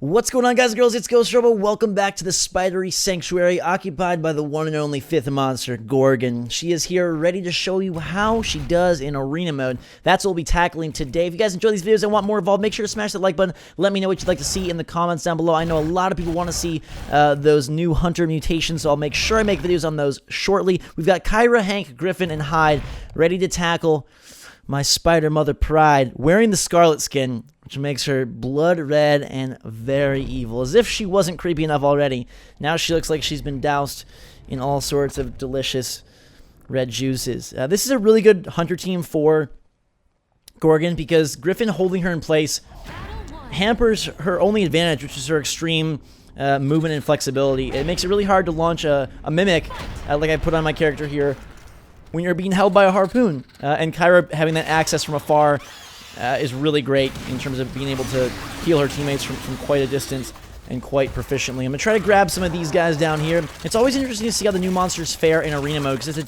What's going on, guys and girls? It's Ghost Robo. Welcome back to the Spidery Sanctuary, occupied by the one and only fifth monster, Gorgon. She is here ready to show you how she does in arena mode. That's what we'll be tackling today. If you guys enjoy these videos and want more involved, make sure to smash that like button. Let me know what you'd like to see in the comments down below. I know a lot of people want to see those new hunter mutations, so I'll make sure I make videos on those shortly. We've got Kyra, Hank, Griffin, and Hyde ready to tackle my spider mother Pride, wearing the Scarlet skin, which makes her blood red and very evil. As if she wasn't creepy enough already. Now she looks like she's been doused in all sorts of delicious red juices. This is a really good hunter team for Gorgon because Griffin holding her in place hampers her only advantage, which is her extreme movement and flexibility. It makes it really hard to launch a mimic, like I put on my character here, when you're being held by a harpoon. And Kyra having that access from afar is really great in terms of being able to heal her teammates from quite a distance and quite proficiently. I'm going to try to grab some of these guys down here. It's always interesting to see how the new monsters fare in arena mode because it's a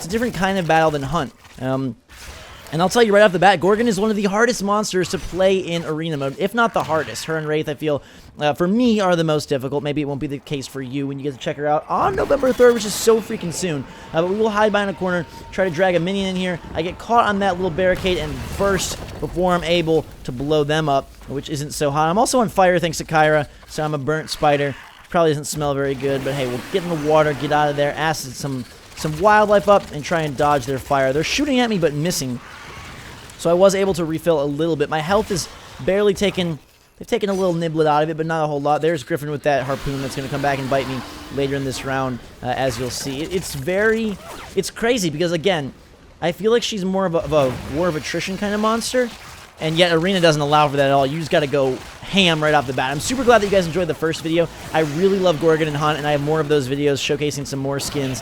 different kind of battle than hunt. And I'll tell you right off the bat, Gorgon is one of the hardest monsters to play in arena mode, if not the hardest. Her and Wraith, I feel, for me, are the most difficult. Maybe it won't be the case for you when you get to check her out on November 3rd, which is so freaking soon. But we will hide behind a corner, try to drag a minion in here. I get caught on that little barricade and burst before I'm able to blow them up, which isn't so hot. I'm also on fire thanks to Kyra, so I'm a burnt spider. Probably doesn't smell very good, but hey, we'll get in the water, get out of there, acid some wildlife up, and try and dodge their fire. They're shooting at me, but missing. So I was able to refill a little bit. My health is barely taken. They've taken a little niblet out of it, but not a whole lot. There's Griffin with that harpoon that's going to come back and bite me later in this round, as you'll see. It's crazy because, again, I feel like she's more of a war of attrition kind of monster, and yet arena doesn't allow for that at all. You just got to go ham right off the bat. I'm super glad that you guys enjoyed the first video. I really love Gorgon and Hunt, and I have more of those videos showcasing some more skins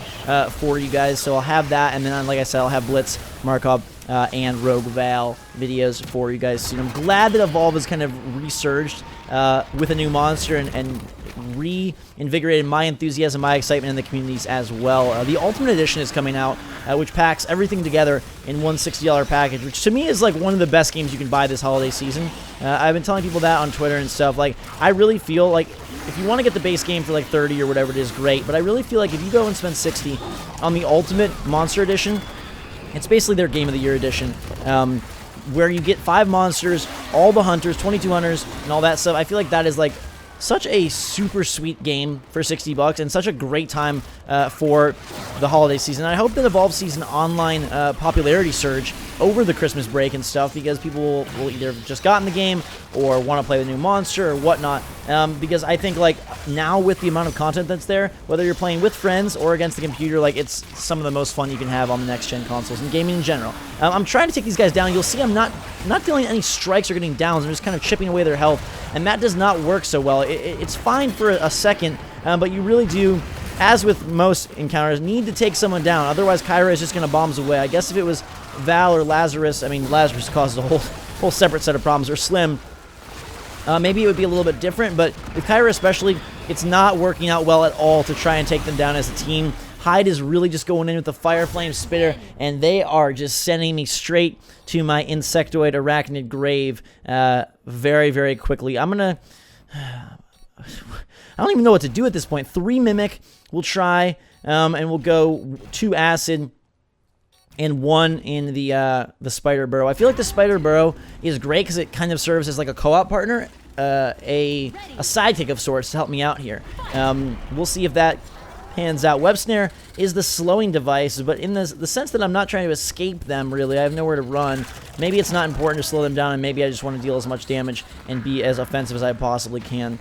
for you guys. So I'll have that, and then, like I said, I'll have Blitz, Markov, and Rogue Val videos for you guys soon. I'm glad that Evolve has kind of resurged with a new monster and reinvigorated my enthusiasm, my excitement in the communities as well. The Ultimate Edition is coming out, which packs everything together in one $60 package, which to me is like one of the best games you can buy this holiday season. I've been telling people that on Twitter and stuff. Like, I really feel like if you want to get the base game for like 30 or whatever it is, great. But I really feel like if you go and spend 60 on the Ultimate Monster Edition, it's basically their Game of the Year edition, where you get 5 monsters, all the hunters, 22 hunters, and all that stuff. I feel like that is like such a super sweet game for 60 bucks and such a great time for the holiday season. I hope that Evolve sees an online popularity surge over the Christmas break and stuff because people will either have just gotten the game or want to play the new monster or whatnot. Because I think like now with the amount of content that's there, whether you're playing with friends or against the computer, like it's some of the most fun you can have on the next gen consoles and gaming in general. I'm trying to take these guys down. You'll see I'm not dealing any strikes or getting downs. I'm just kind of chipping away their health, and that does not work so well. It's fine for a second, but you really do, as with most encounters, need to take someone down. Otherwise, Kyra is just going to bombs away. I guess if it was Val or Lazarus, I mean, Lazarus causes a whole separate set of problems, or Slim, maybe it would be a little bit different, but with Kyra especially, it's not working out well at all to try and take them down as a team. Hyde is really just going in with the Fire Flame Spitter, and they are just sending me straight to my insectoid arachnid grave very, very quickly. I'm going to... I don't even know what to do at this point. 3 Mimic, we'll try, and we'll go 2 Acid and 1 in the Spider Burrow. I feel like the Spider Burrow is great because it kind of serves as like a co-op partner, a sidekick of sorts to help me out here. We'll see if that pans out. Web Snare is the slowing device, but in the sense that I'm not trying to escape them, really. I have nowhere to run. Maybe it's not important to slow them down, and maybe I just want to deal as much damage and be as offensive as I possibly can.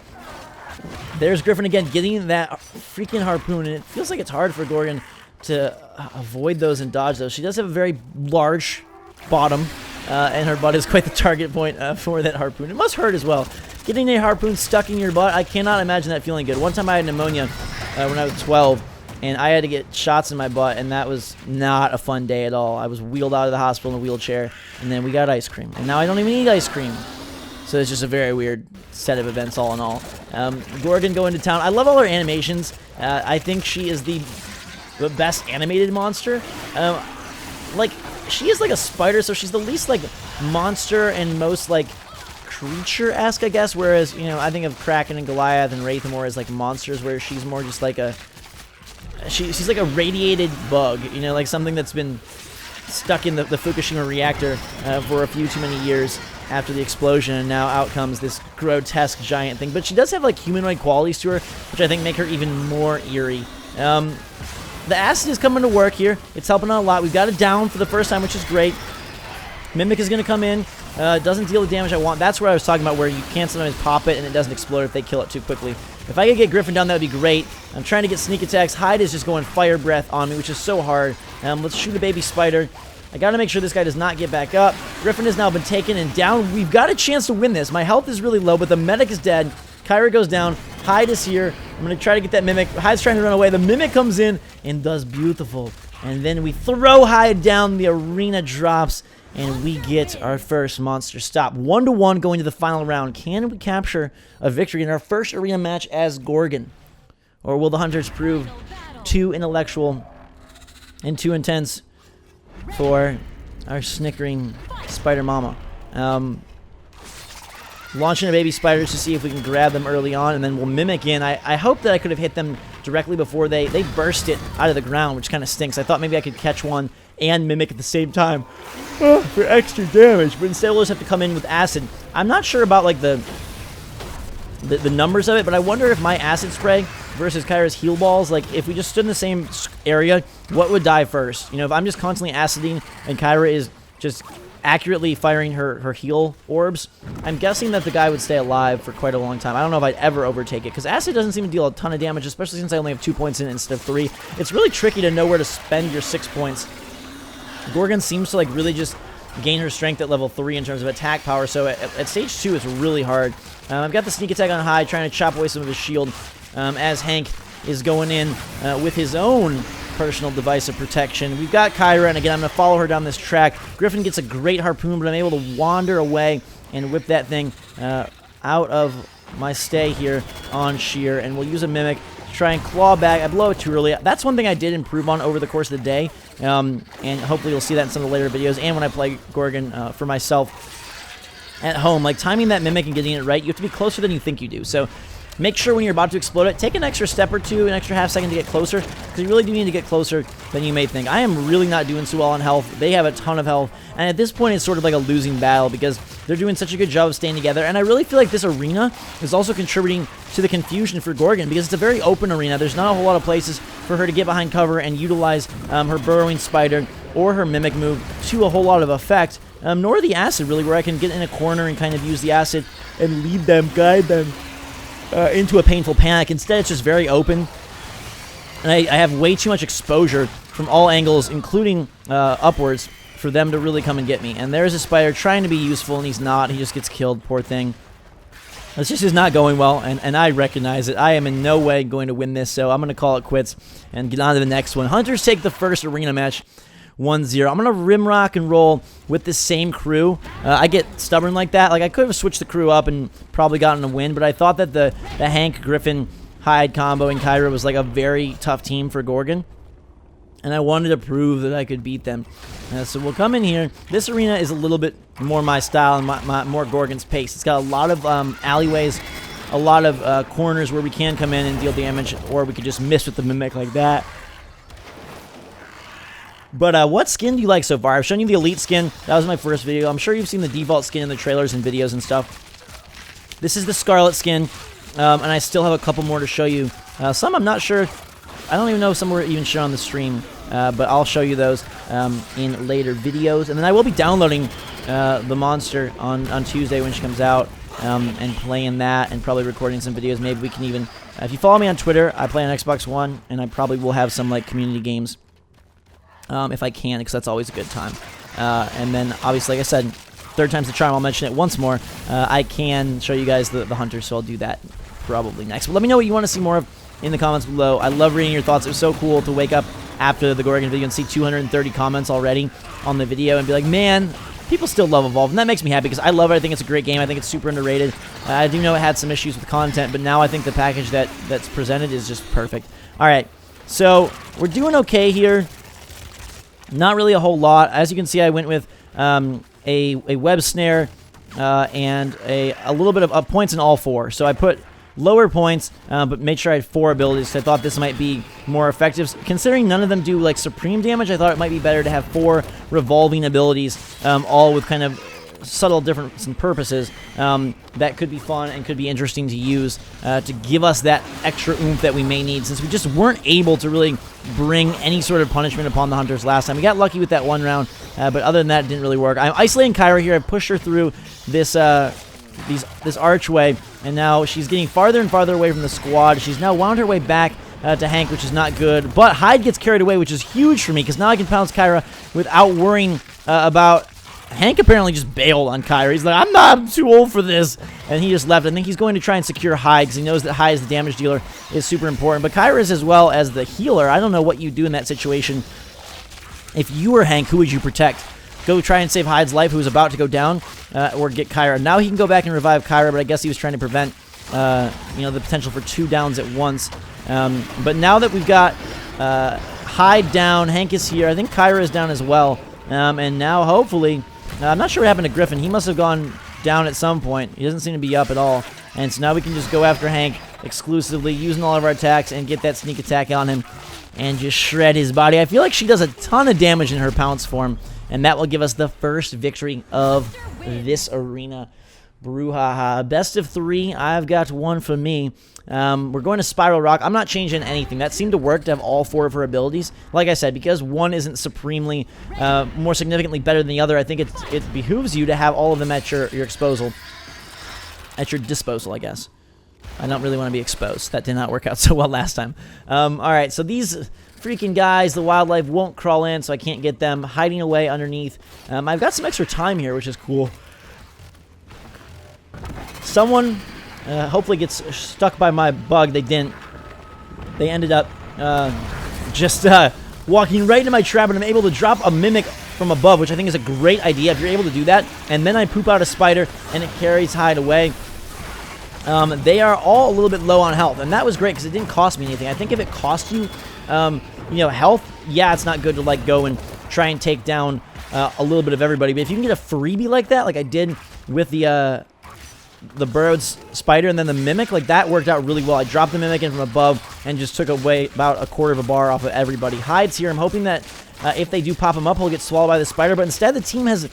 There's Griffin again, getting that freaking harpoon, and it feels like it's hard for Gorgon to avoid those and dodge those. She does have a very large bottom, and her butt is quite the target point for that harpoon. It must hurt as well. Getting a harpoon stuck in your butt, I cannot imagine that feeling good. One time I had pneumonia when I was 12, and I had to get shots in my butt, and that was not a fun day at all. I was wheeled out of the hospital in a wheelchair, and then we got ice cream. And now I don't even eat ice cream. So it's just a very weird set of events all in all. Gorgon going to town. I love all her animations. I think she is the best animated monster. Like, she is like a spider, so she's the least like monster and most like creature-esque, I guess, whereas, you know, I think of Kraken and Goliath and Wraith more as like monsters, where she's more just like a... She's like a radiated bug, you know, like something that's been stuck in the Fukushima reactor for a few too many years after the explosion, and now out comes this grotesque giant thing. But she does have like humanoid qualities to her, which I think make her even more eerie. The acid is coming to work here. It's helping out a lot. We've got it down for the first time, which is great. Mimic is going to come in. Doesn't deal the damage I want. That's where I was talking about, where you can't sometimes pop it and it doesn't explode if they kill it too quickly. If I could get Griffin down, that would be great. I'm trying to get sneak attacks. Hyde is just going fire breath on me, which is so hard. Let's shoot a baby spider. I got to make sure this guy does not get back up. Griffin has now been taken and down. We've got a chance to win this. My health is really low, but the medic is dead. Kyra goes down. Hyde is here. I'm going to try to get that Mimic. Hyde's trying to run away. The Mimic comes in and does beautiful. And then we throw Hyde down. The arena drops, and we get our first monster stop. 1-1 going to the final round. Can we capture a victory in our first arena match as Gorgon? Or will the Hunters prove too intellectual and too intense for our snickering spider mama? Launching a baby spiders to see if we can grab them early on, and then we'll Mimic in. I hope that I could have hit them directly before they burst it out of the ground, which kind of stinks. I thought maybe I could catch one and Mimic at the same time for extra damage, but instead we'll just have to come in with acid. I'm not sure about like the numbers of it, but I wonder if my acid spray versus Kyra's heal balls, like if we just stood in the same area, what would die first? You know, if I'm just constantly aciding and Kyra is just accurately firing her heal orbs, I'm guessing that the guy would stay alive for quite a long time. I don't know if I'd ever overtake it, because acid doesn't seem to deal a ton of damage, especially since I only have 2 points in it instead of 3. It's really tricky to know where to spend your 6 points. Gorgon seems to like really just gain her strength at level 3 in terms of attack power, so at stage 2 it's really hard. I've got the sneak attack on high, trying to chop away some of his shield as Hank is going in with his own personal device of protection. We've got Kyra, and again, I'm going to follow her down this track. Griffin gets a great harpoon, but I'm able to wander away and whip that thing out of my stay here on Sheer, and we'll use a Mimic to try and claw back. I blow it too early. That's one thing I did improve on over the course of the day, and hopefully you'll see that in some of the later videos, and when I play Gorgon for myself at home. Like, timing that Mimic and getting it right, you have to be closer than you think you do. So make sure when you're about to explode it, take an extra step or two, an extra half second to get closer, because you really do need to get closer than you may think. I am really not doing so well on health. They have a ton of health, and at this point it's sort of like a losing battle, because they're doing such a good job of staying together, and I really feel like this arena is also contributing to the confusion for Gorgon, because it's a very open arena. There's not a whole lot of places for her to get behind cover and utilize her burrowing spider or her Mimic move to a whole lot of effect, nor the acid, really, where I can get in a corner and kind of use the acid and lead them, guide them into a painful panic. Instead, it's just very open, and I have way too much exposure from all angles, including upwards, for them to really come and get me. And there's a spider trying to be useful, and he's not. He just gets killed, poor thing. This just is not going well, and I recognize it. I am in no way going to win this, so I'm going to call it quits and get on to the next one. Hunters take the first arena match 1-0. I'm going to rim rock and roll with the same crew. I get stubborn like that. Like, I could have switched the crew up and probably gotten a win, but I thought that the Hank, Griffin, Hyde combo and Kyra was like a very tough team for Gorgon, and I wanted to prove that I could beat them. So we'll come in here. This arena is a little bit more my style and more Gorgon's pace. It's got a lot of alleyways, a lot of corners where we can come in and deal damage, or we could just miss with the Mimic like that. But what skin do you like so far? I've shown you the Elite skin. That was my first video. I'm sure you've seen the default skin in the trailers and videos and stuff. This is the Scarlet skin, and I still have a couple more to show you. Some I'm not sure. I don't even know if some were even shown on the stream, but I'll show you those in later videos. And then I will be downloading the monster on Tuesday when she comes out, and playing that, and probably recording some videos. Maybe we can even, if you follow me on Twitter, I play on Xbox One, and I probably will have some like community games. If I can, because that's always a good time. And then, obviously, like I said, third time's the charm. I'll mention it once more. I can show you guys the Hunters, so I'll do that probably next. But let me know what you want to see more of in the comments below. I love reading your thoughts. It was so cool to wake up after the Gorgon video and see 230 comments already on the video and be like, man, people still love Evolve, and that makes me happy, because I love it. I think it's a great game. I think it's super underrated. I do know it had some issues with content, but now I think the package that's presented is just perfect. All right, so we're doing okay here. Not really a whole lot. As you can see, I went with a web snare and a little bit of points in all 4. So I put lower points, but made sure I had 4 abilities. So I thought this might be more effective. Considering none of them do like supreme damage, I thought it might be better to have 4 revolving abilities, all with kind of subtle difference in purposes. That could be fun and could be interesting to use to give us that extra oomph that we may need, since we just weren't able to really bring any sort of punishment upon the hunters last time. We got lucky with that 1 round, but other than that, it didn't really work. I'm isolating Kyra here. I pushed her through this this archway, and now she's getting farther and farther away from the squad. She's now wound her way back to Hank, which is not good, but Hyde gets carried away, which is huge for me, because now I can pounce Kyra without worrying about... Hank apparently just bailed on Kyra. He's like, I'm too old for this, and he just left. I think he's going to try and secure Hyde, because he knows that Hyde as the damage dealer is super important, but Kyra is as well as the healer. I don't know what you do in that situation. If you were Hank, who would you protect? Go try and save Hyde's life, who's about to go down, or get Kyra. Now he can go back and revive Kyra, but I guess he was trying to prevent the potential for 2 downs at once. But now that we've got Hyde down, Hank is here. I think Kyra is down as well. And now, hopefully, I'm not sure what happened to Griffin. He must have gone down at some point. He doesn't seem to be up at all. And so now we can just go after Hank exclusively, using all of our attacks, and get that sneak attack on him and just shred his body. I feel like she does a ton of damage in her pounce form, and that will give us the first victory of this arena. Brouhaha. Best of 3. I've got 1 for me. We're going to Spiral Rock. I'm not changing anything. That seemed to work to have all 4 of her abilities. Like I said, because one isn't supremely more significantly better than the other, I think it behooves you to have all of them at your disposal. At your disposal, I guess. I don't really want to be exposed. That did not work out so well last time. Alright, so these freaking guys, the wildlife won't crawl in, so I can't get them hiding away underneath. I've got some extra time here, which is cool. Someone hopefully gets stuck by my bug. They didn't. They ended up just walking right into my trap, and I'm able to drop a mimic from above, which I think is a great idea if you're able to do that. And then I poop out a spider, and it carries Hyde away. They are all a little bit low on health, and that was great because it didn't cost me anything. I think if it cost you, health, yeah, it's not good to like go and try and take down a little bit of everybody. But if you can get a freebie like that, like I did with the bird's spider and then the mimic, like that worked out really well. I dropped the mimic in from above and just took away about a quarter of a bar off of everybody. Hyde's here. I'm hoping that if they do pop him up, he'll get swallowed by the spider, but instead the team has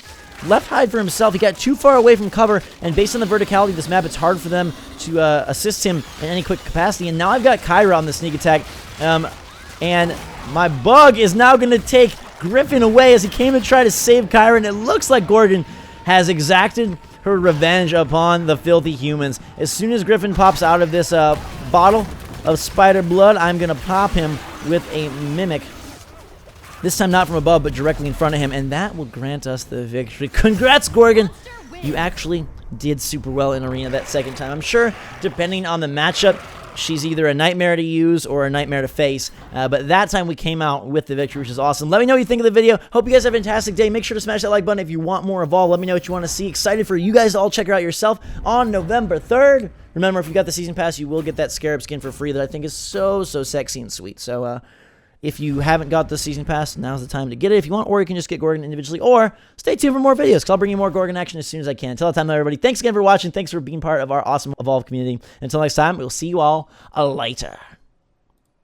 left Hyde for himself. He got too far away from cover, and based on the verticality of this map, it's hard for them to assist him in any quick capacity. And now I've got Kyra on the sneak attack, and my bug is now going to take Griffin away as he came to try to save Kyra, and it looks like Gorgon has exacted her revenge upon the filthy humans. As soon as Griffin pops out of this bottle of spider blood, I'm going to pop him with a mimic. This time not from above, but directly in front of him, and that will grant us the victory. Congrats, Gorgon! You actually did super well in Arena that second time. I'm sure, depending on the matchup, she's either a nightmare to use or a nightmare to face, but that time we came out with the victory, which is awesome. Let me know what you think of the video. Hope you guys have a fantastic day. Make sure to smash that like button if you want more Evolve. Let me know what you want to see. Excited for you guys to all check her out yourself on November 3rd. Remember, if you got the Season Pass, you will get that Scarab skin for free that I think is so sexy and sweet. So, if you haven't got the Season Pass, now's the time to get it if you want, or you can just get Gorgon individually, or stay tuned for more videos, because I'll bring you more Gorgon action as soon as I can. Until that time, though, everybody, thanks again for watching. Thanks for being part of our awesome Evolve community. Until next time, we'll see you all later.